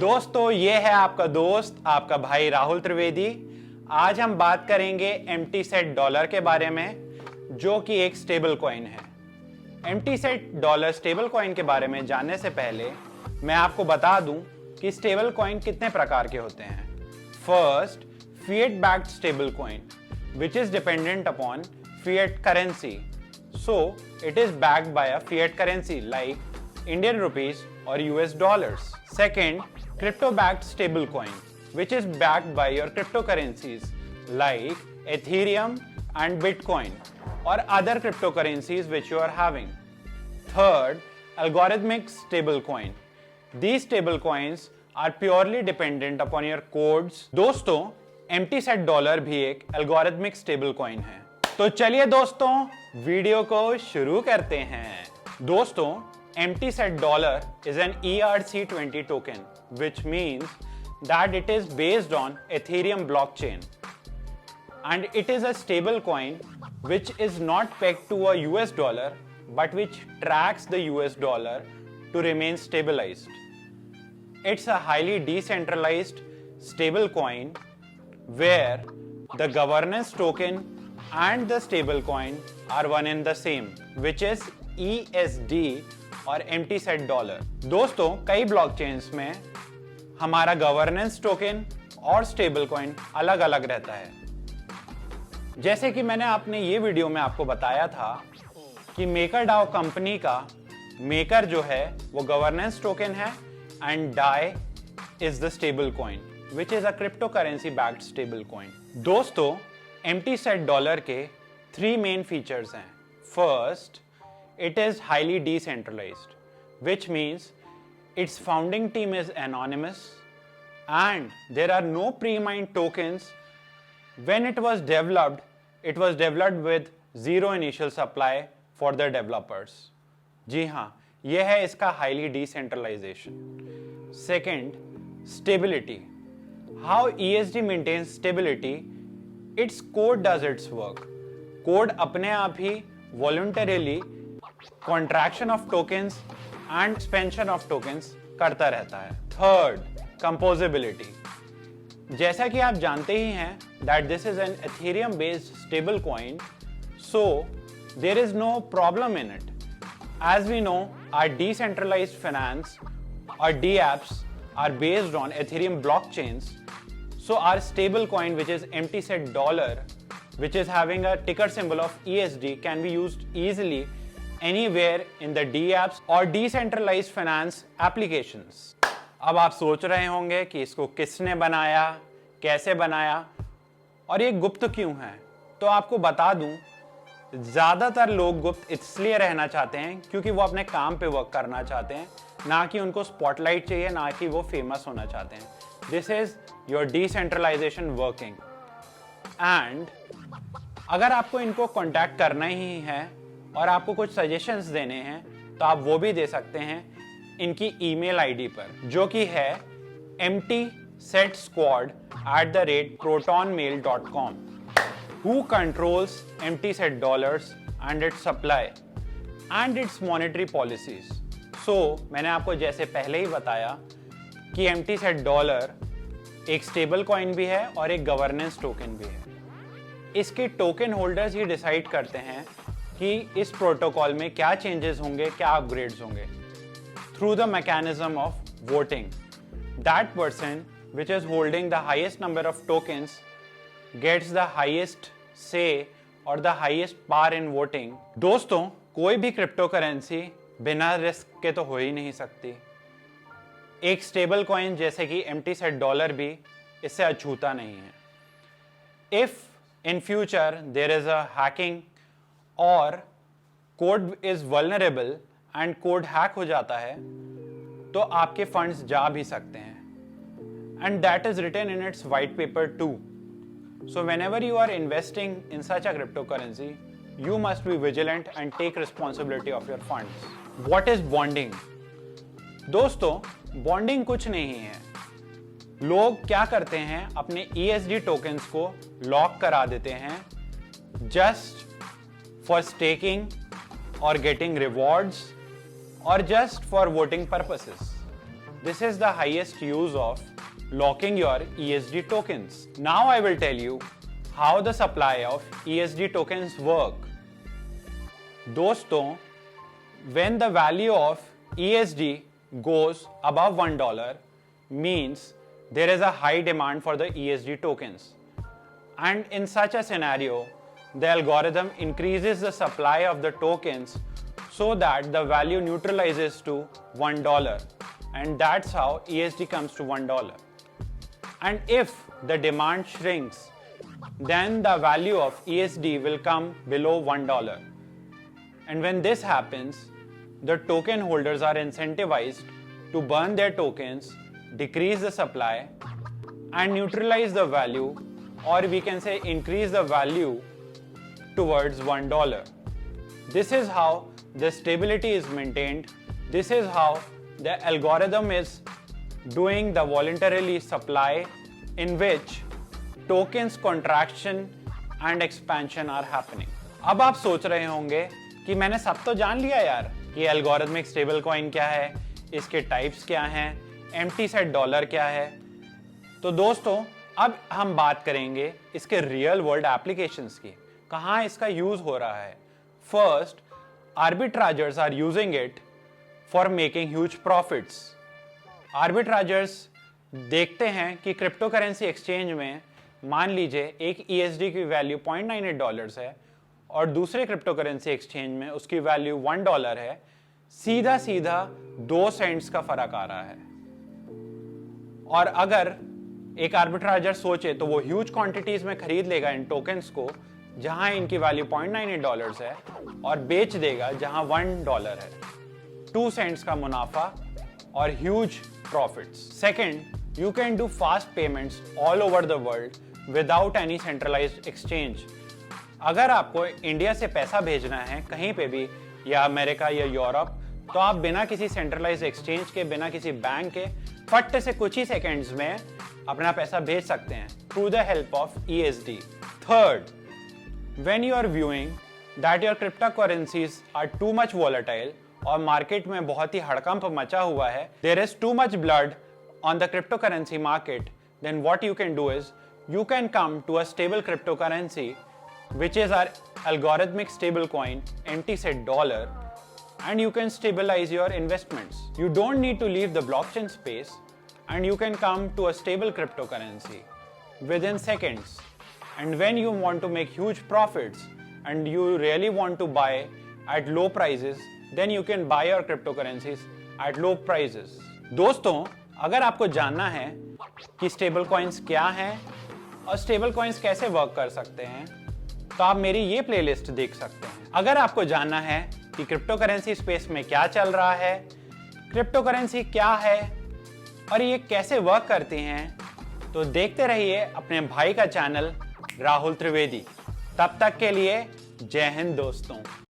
दोस्तों ये है आपका दोस्त आपका भाई राहुल त्रिवेदी। आज हम बात करेंगे एम्प्टी सेट डॉलर के बारे में, जो कि एक स्टेबल कॉइन है। Empty set dollar stable coin के बारे में जानने से पहले मैं आपको बता दूं कि स्टेबल कॉइन कितने प्रकार के होते हैं। First, fiat backed stable coin which is dependent upon fiat currency, so it is backed by a fiat currency like Indian rupees or US dollars. Second, crypto backed stable coin which is backed by your cryptocurrencies like Ethereum and Bitcoin or other cryptocurrencies which you are having. Third, algorithmic stable coin. These stable coins are purely dependent upon your codes. दोस्तों, empty set dollar भी एक algorithmic stable coin है। तो चलिए दोस्तों video को शुरू करते हैं। दोस्तों, empty set dollar is an ERC20 token which means that it is based on Ethereum blockchain and it is a stable coin which is not pegged to a US dollar but which tracks the US dollar to remain stabilized. It's a highly decentralized stable coin where the governance token and the stablecoin are one and the same, which is ESD और empty set dollar. दोस्तों, कई blockchains में हमारा governance token और stable coin अलग अलग रहता है। जैसे कि मैंने अपने ये वीडियो में आपको बताया था कि मेकरडाओ कंपनी का मेकर जो है वो गवर्नेंस टोकन है and Dai is the stable coin which is a cryptocurrency backed stable coin. दोस्तों, एम्प्टी सेट डॉलर के 3 main features हैं। First, it is highly decentralized, which means its founding team is anonymous and there are no pre-mined tokens. When it was developed with zero initial supply for the developers. जी हाँ, यह है इसका highly decentralization. Second, stability. How ESD maintains stability? Its code does its work. Code अपने आप ही voluntarily contraction of tokens and expansion of tokens करता रहता है। Third, composability. जैसा कि आप जानते ही हैं that this is an Ethereum based stable coin, so there is no problem in it. As we know, our decentralized finance or DApps are based on Ethereum blockchains. So our stable coin, which is empty set dollar, which is having a ticker symbol of ESD, can be used easily anywhere in the DApps or decentralized finance applications. अब आप सोच रहे होंगे कि इसको किसने बनाया, कैसे बनाया और ये गुप्त क्यों है। तो आपको बता दूं, ज़्यादातर लोग गुप्त इसलिए रहना चाहते हैं क्योंकि वो अपने काम पे वर्क करना चाहते हैं, ना कि उनको स्पॉटलाइट चाहिए, ना कि वो फेमस होना चाहते हैं। This is your decentralisation working. And अगर आपको इनको कॉन्टैक्ट करना ही है और आपको कुछ सजेशंस देने हैं तो आप वो भी दे सकते हैं इनकी ईमेल आईडी पर, जो कि है emptysetsquad@protonmail.com. Who controls empty set dollars and its supply and its monetary policies? So, मैंने आपको जैसे पहले ही बताया कि एम्प्टी सेट डॉलर एक स्टेबल कॉइन भी है और एक गवर्नेंस टोकन भी है। इसके टोकन होल्डर्स ही डिसाइड करते हैं कि इस प्रोटोकॉल में क्या चेंजेस होंगे, क्या अपग्रेड्स होंगे। Through the mechanism of voting, that person which is holding the highest number of tokens gets the highest say और the highest power in voting. दोस्तों, कोई भी क्रिप्टो करेंसी बिना रिस्क के तो हो ही नहीं सकती। एक स्टेबल कॉइन जैसे कि एम्प्टी सेट डॉलर भी इससे अछूता नहीं है। If in future there is a hacking or code is vulnerable and code hack हो जाता है तो आपके फंड्स जा भी सकते हैं। And that is written in its white paper too. So whenever you are investing in such a cryptocurrency, you must be vigilant and take responsibility of your funds. What is bonding? दोस्तों, bonding कुछ नहीं है। लोग क्या करते हैं, अपने ESD tokens को लॉक करा देते हैं जस्ट फॉर स्टेकिंग और गेटिंग रिवॉर्ड्स और just for voting purposes. this is the highest use of locking your ESD tokens. Now I will tell you how the supply of ESD tokens work. दोस्तों, when the value of ESD goes above $1 means there is a high demand for the ESD tokens. And in such a scenario, the algorithm increases the supply of the tokens so that the value neutralizes to $1. And that's how ESD comes to $1. And if the demand shrinks, then the value of ESD will come below $1. And when this happens, the token holders are incentivized to burn their tokens, decrease the supply, and neutralize the value, or we can say increase the value towards $1. This is how the stability is maintained. This is how the algorithm is doing the voluntarily supply in which tokens contraction and expansion are happening. अब आप सोच रहे होंगे कि मैंने सब तो जान लिया यार कि एल्गोरिथमिक स्टेबल कॉइन क्या है, इसके टाइप्स क्या हैं, एम्प्टी सेट डॉलर क्या है। तो दोस्तों, अब हम बात करेंगे इसके रियल वर्ल्ड एप्लीकेशंस की, कहाँ इसका यूज हो रहा है। First, arbitrageurs are using it for making huge profits. Arbitrageurs देखते हैं कि क्रिप्टो करेंसी एक्सचेंज में मान लीजिए एक ESD की वैल्यू $0.98 है और दूसरे क्रिप्टो करेंसी एक्सचेंज में उसकी वैल्यू $1 है, सीधा सीधा 2 सेंट्स का फर्क आ रहा है। और अगर एक आर्बिट्राजर सोचे तो वो ह्यूज क्वांटिटीज में खरीद लेगा इन टोकन्स को जहां इनकी वैल्यू $0.98 है और बेच देगा जहां $1 है। 2 सेंट्स का मुनाफा और huge profits. Second, you can do fast payments all over the world without any centralized exchange. अगर आपको इंडिया से पैसा भेजना है कहीं पे भी, या अमेरिका या यूरोप, तो आप बिना किसी सेंट्रलाइज्ड एक्सचेंज के, बिना किसी बैंक के, फट से कुछ ही सेकंड्स में अपना पैसा भेज सकते हैं through the help of ESD. Third, when you are viewing that your cryptocurrencies are too much volatile और मार्केट में बहुत ही हड़कंप मचा हुआ है, there is too much blood on the cryptocurrency market, then what you can do is you can come to a stable cryptocurrency which is our algorithmic stable coin MTSET dollar, and you can stabilize your investments. You don't need to leave the blockchain space and you can come to a stable cryptocurrency within seconds. And when you want to make huge profits and you really want to buy at low prices, then you can buy your cryptocurrencies at low prices. दोस्तों, अगर आपको जानना है कि stable coins क्या हैं और stable coins कैसे वर्क कर सकते हैं, तो आप मेरी ये प्लेलिस्ट देख सकते हैं। अगर आपको जानना है कि क्रिप्टो करेंसी स्पेस में क्या चल रहा है, क्रिप्टो करेंसी क्या है और ये कैसे वर्क करती हैं, तो देखते रहिए अपने भाई का चैनल राहुल त्रिवेदी। तब तक के लिए जय हिंद दोस्तों।